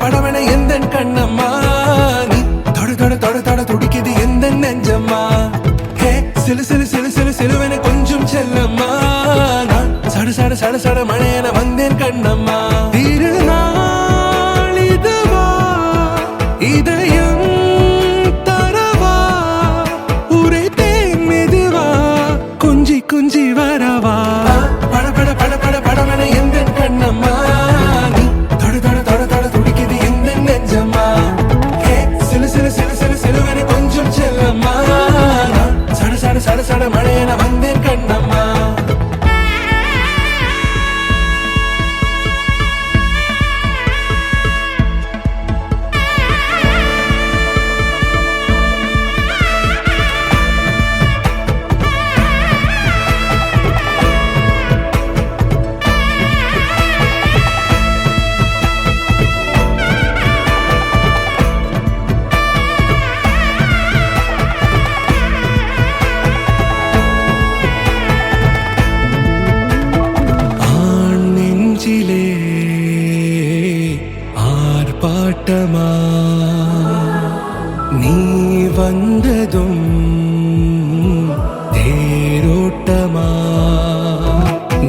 படவன எந்த கண்ணம்மா நீ தொட துடிக்குது எந்த நெஞ்சம்மா ஹே சிலு சிலு சிலு சிலு சிலுவன கொஞ்சம் செல்லம்மா நான் சட சட மழையன வந்தேன் கண்ணம்மா திருநாள் இதுவா இதயம் தரவா உரைத்தேன் மெதுவா கொஞ்சி கொஞ்சி வரவா படவன எந்த கண்ணம்மா நீ தொட துடிக்குது எந்த நெஞ்சம்மா ஹே சிலு சிலு சிலு சிலு சிலுவன கொஞ்சம் செல்லம்மா சட மழையன வந்தேன் கண்ணம்மா ஆர்ப்பாட்டமா நீ வந்ததும் தேரோட்டமா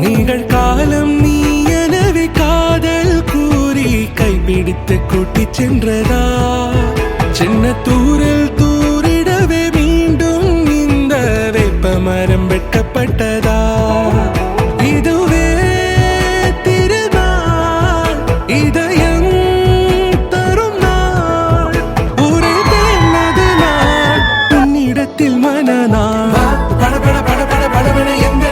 நிகழ்காலம் நீ எனவே காதல் கூறி கைப்பிடித்து கூட்டிச் சென்றதா சின்ன தூரில் தூரிடவே மீண்டும் இந்த வேப்ப மரம் வெட்கப்பட்டதா இதுவே இதயம் தரும் நாள் உரைத்தேனது நாள் உன்னிடத்தில் மனநாள் படவன எந்த